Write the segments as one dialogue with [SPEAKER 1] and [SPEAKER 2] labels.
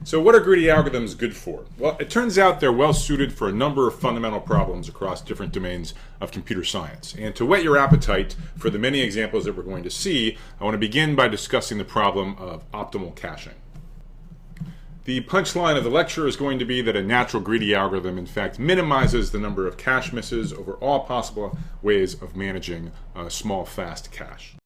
[SPEAKER 1] So what are greedy algorithms good for? Well, it turns out they're well suited for a number of fundamental problems across different domains of computer science. And to whet your appetite for the many examples that we're going to see, I want to begin by discussing the problem of optimal caching. The punchline of the lecture is going to be that a natural greedy algorithm in fact minimizes the number of cache misses over all possible ways of managing a small, fast cache.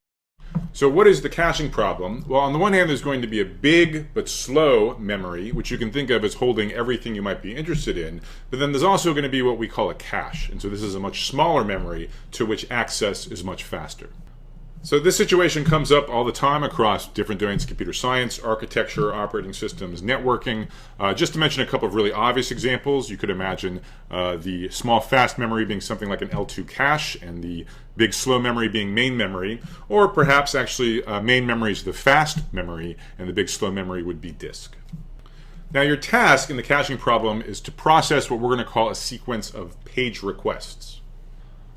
[SPEAKER 1] So what is the caching problem? Well, on the one hand, there's going to be a big but slow memory, which you can think of as holding everything you might be interested in. But then there's also going to be what we call a cache. And so this is a much smaller memory to which access is much faster. So this situation comes up all the time across different domains of computer science, architecture, operating systems, networking. Just to mention a couple of really obvious examples, you could imagine the small fast memory being something like an L2 cache and the big slow memory being main memory, or perhaps actually main memory is the fast memory and the big slow memory would be disk. Now your task in the caching problem is to process what we're going to call a sequence of page requests.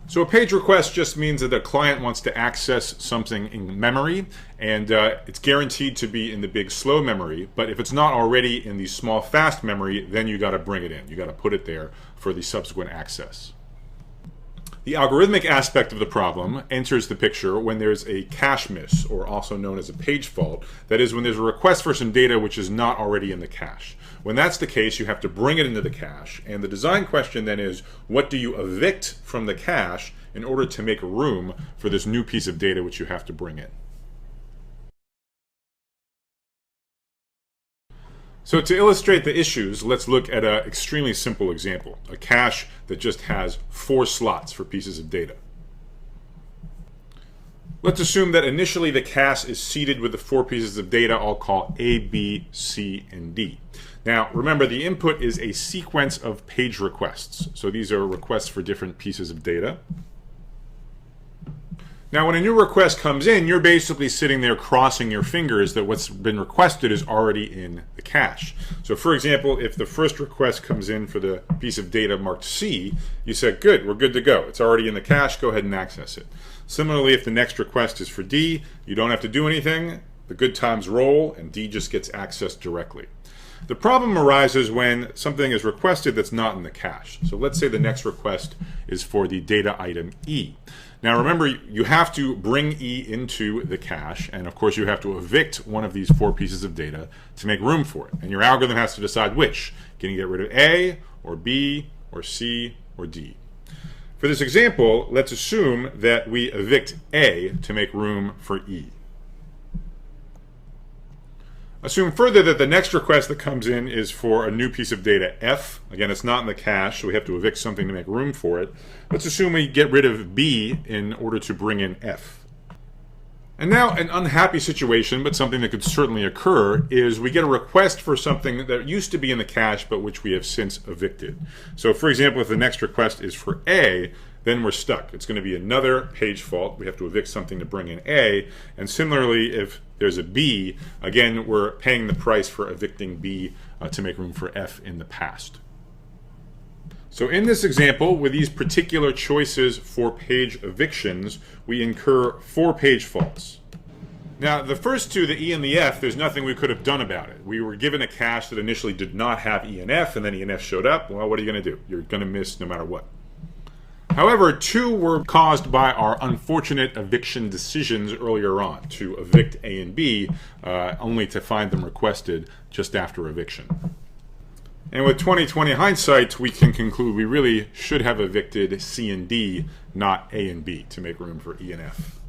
[SPEAKER 1] So a page request just means that the client wants to access something in memory, and it's guaranteed to be in the big slow memory, but if it's not already in the small fast memory, then you got to bring it in. You got to put it there for the subsequent access. The algorithmic aspect of the problem enters the picture when there's a cache miss, or also known as a page fault. That is, when there's a request for some data which is not already in the cache. When that's the case, you have to bring it into the cache, and the design question then is, what do you evict from the cache in order to make room for this new piece of data which you have to bring in? So to illustrate the issues, let's look at an extremely simple example, a cache that just has 4 slots for pieces of data. Let's assume that initially the cache is seeded with the 4 pieces of data I'll call A, B, C, and D. Now remember, the input is a sequence of page requests. So these are requests for different pieces of data. Now when a new request comes in, you're basically sitting there crossing your fingers that what's been requested is already in the cache. So for example, if the first request comes in for the piece of data marked C, you said, good, we're good to go. It's already in the cache, go ahead and access it. Similarly, if the next request is for D, you don't have to do anything. The good times roll and D just gets accessed directly. The problem arises when something is requested that's not in the cache. So let's say the next request is for the data item E. Now remember, you have to bring E into the cache, and of course you have to evict one of these 4 pieces of data to make room for it. And your algorithm has to decide which. Can you get rid of A, or B, or C, or D? For this example, let's assume that we evict A to make room for E. Assume further that the next request that comes in is for a new piece of data, F. Again, it's not in the cache, so we have to evict something to make room for it. Let's assume we get rid of B in order to bring in F. And now an unhappy situation, but something that could certainly occur, is we get a request for something that used to be in the cache, but which we have since evicted. So for example, if the next request is for A, then we're stuck. It's going to be another page fault. We have to evict something to bring in A. And similarly, if there's a B, again, we're paying the price for evicting B to make room for F in the past. So in this example, with these particular choices for page evictions, we incur 4 page faults. Now, the first 2, the E and the F, there's nothing we could have done about it. We were given a cache that initially did not have E and F, and then E and F showed up. Well, what are you going to do? You're going to miss no matter what. However, 2 were caused by our unfortunate eviction decisions earlier on, to evict A and B, only to find them requested just after eviction. And with 20/20 hindsight, we can conclude we really should have evicted C and D, not A and B, to make room for E and F.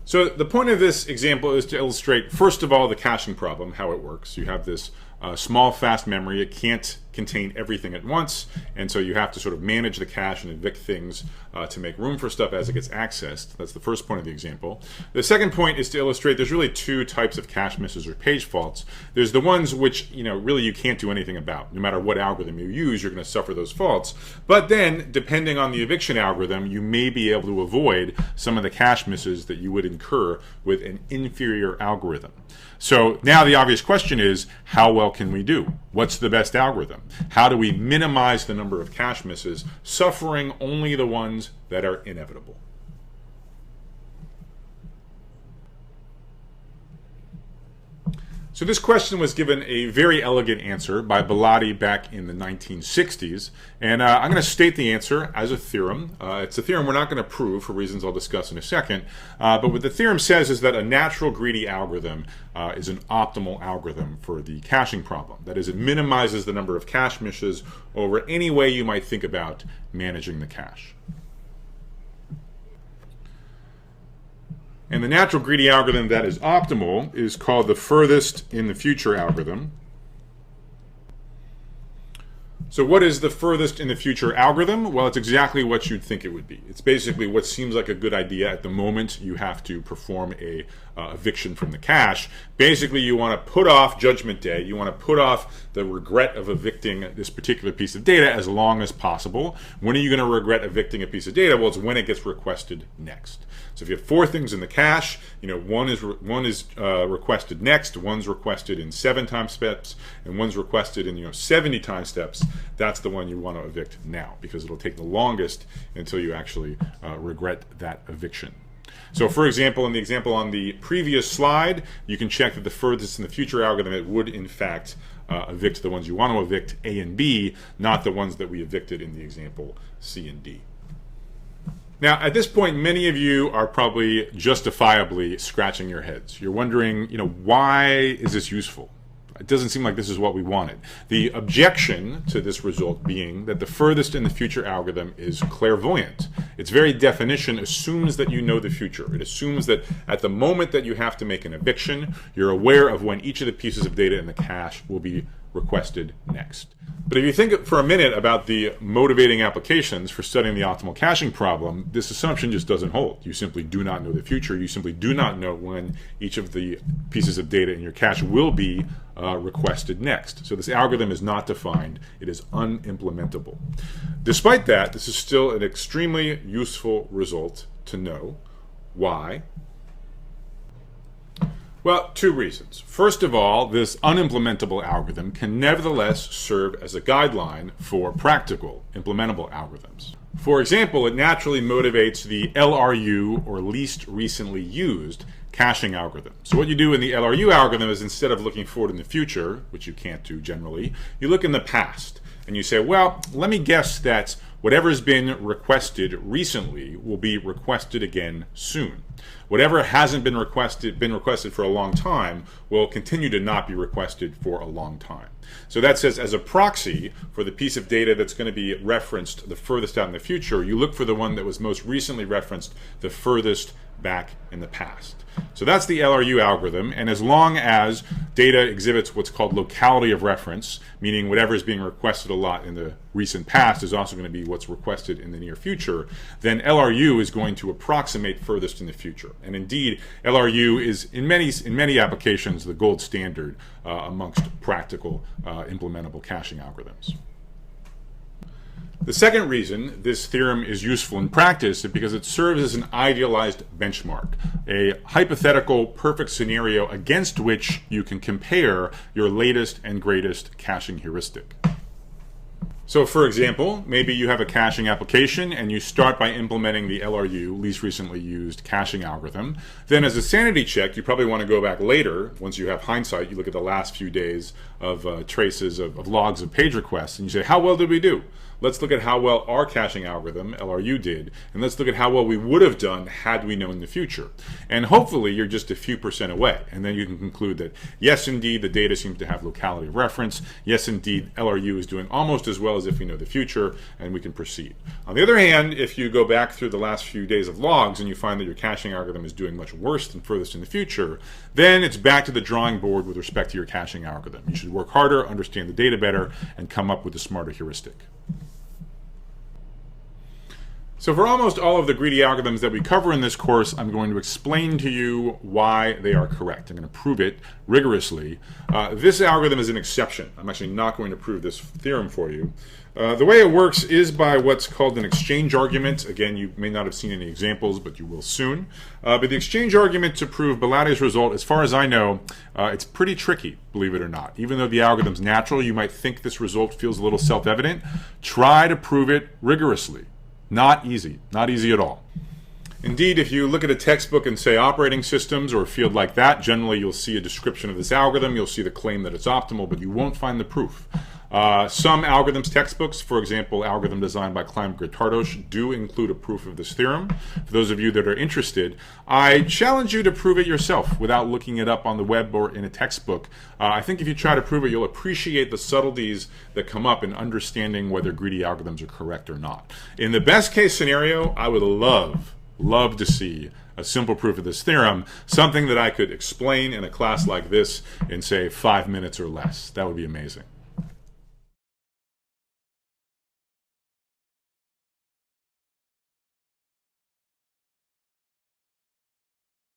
[SPEAKER 1] So the point of this example is to illustrate, first of all, the caching problem, how it works. You have this small, fast memory. It can't contain everything at once, and so you have to sort of manage the cache and evict things to make room for stuff as it gets accessed. That's the first point of the example. The second point is to illustrate there's really 2 types of cache misses or page faults. There's the ones which, really you can't do anything about. No matter what algorithm you use, you're going to suffer those faults. But then, depending on the eviction algorithm, you may be able to avoid some of the cache misses that you would incur with an inferior algorithm. So now the obvious question is, how well can we do? What's the best algorithm? How do we minimize the number of cache misses, suffering only the ones that are inevitable? So this question was given a very elegant answer by Bellotti back in the 1960s, and I'm going to state the answer as a theorem. It's a theorem we're not going to prove for reasons I'll discuss in a second, but what the theorem says is that a natural greedy algorithm is an optimal algorithm for the caching problem. That is, it minimizes the number of cache misses over any way you might think about managing the cache. And the natural greedy algorithm that is optimal is called the furthest in the future algorithm. So what is the furthest in the future algorithm? Well, it's exactly what you'd think it would be. It's basically what seems like a good idea at the moment you have to perform a eviction from the cache. Basically, you want to put off judgment day. You want to put off the regret of evicting this particular piece of data as long as possible. When are you going to regret evicting a piece of data? Well, it's when it gets requested next. So if you have 4 things in the cache, one is requested next, one's requested in 7 time steps, and one's requested in 70 time steps. That's the one you want to evict now, because it'll take the longest until you actually regret that eviction. So for example, in the example on the previous slide, you can check that the furthest in the future algorithm, it would in fact evict the ones you want to evict, A and B, not the ones that we evicted in the example C and D. Now, at this point, many of you are probably justifiably scratching your heads. You're wondering, why is this useful? It doesn't seem like this is what we wanted. The objection to this result being that the furthest in the future algorithm is clairvoyant. Its very definition assumes that you know the future. It assumes that at the moment that you have to make an eviction, you're aware of when each of the pieces of data in the cache will be requested next. But if you think for a minute about the motivating applications for studying the optimal caching problem, this assumption just doesn't hold. You simply do not know the future. You simply do not know when each of the pieces of data in your cache will be requested next. So this algorithm is not defined. It is unimplementable. Despite that, this is still an extremely useful result to know. Why? Well, 2 reasons. First of all, this unimplementable algorithm can nevertheless serve as a guideline for practical implementable algorithms. For example, it naturally motivates the LRU, or least recently used, caching algorithm. So what you do in the LRU algorithm is, instead of looking forward in the future, which you can't do generally, you look in the past and you say, well, let me guess that whatever's been requested recently will be requested again soon. Whatever hasn't been requested for a long time will continue to not be requested for a long time. So that says, as a proxy for the piece of data that's going to be referenced the furthest out in the future, you look for the one that was most recently referenced the furthest back in the past. So that's the LRU algorithm, and as long as data exhibits what's called locality of reference, meaning whatever is being requested a lot in the recent past is also going to be what's requested in the near future, then LRU is going to approximate furthest in the future. And indeed, LRU is in many applications the gold standard amongst practical implementable caching algorithms. The second reason this theorem is useful in practice is because it serves as an idealized benchmark, a hypothetical perfect scenario against which you can compare your latest and greatest caching heuristic. So for example, maybe you have a caching application and you start by implementing the LRU, least recently used caching algorithm. Then as a sanity check, you probably want to go back later. Once you have hindsight, you look at the last few days of traces of logs of page requests and you say, how well did we do? Let's look at how well our caching algorithm, LRU, did, and let's look at how well we would have done had we known the future. And hopefully you're just a few percent away, and then you can conclude that, yes, indeed, the data seems to have locality of reference. Yes, indeed, LRU is doing almost as well as if we know the future, and we can proceed. On the other hand, if you go back through the last few days of logs and you find that your caching algorithm is doing much worse than furthest in the future, then it's back to the drawing board with respect to your caching algorithm. You should work harder, understand the data better, and come up with a smarter heuristic. So for almost all of the greedy algorithms that we cover in this course, I'm going to explain to you why they are correct. I'm going to prove it rigorously. This algorithm is an exception. I'm actually not going to prove this theorem for you. The way it works is by what's called an exchange argument. Again, you may not have seen any examples, but you will soon. But the exchange argument to prove Bellotti's result, as far as I know, it's pretty tricky, believe it or not. Even though the algorithm's natural, you might think this result feels a little self-evident. Try to prove it rigorously. Not easy at all. Indeed, if you look at a textbook and say operating systems or a field like that, generally you'll see a description of this algorithm, you'll see the claim that it's optimal, but you won't find the proof. Some algorithms textbooks, for example, algorithm designed by Klein-Grattardos, do include a proof of this theorem. For those of you that are interested, I challenge you to prove it yourself without looking it up on the web or in a textbook. I think if you try to prove it, you'll appreciate the subtleties that come up in understanding whether greedy algorithms are correct or not. In the best case scenario, I would love to see a simple proof of this theorem, something that I could explain in a class like this in, say, 5 minutes or less. That would be amazing.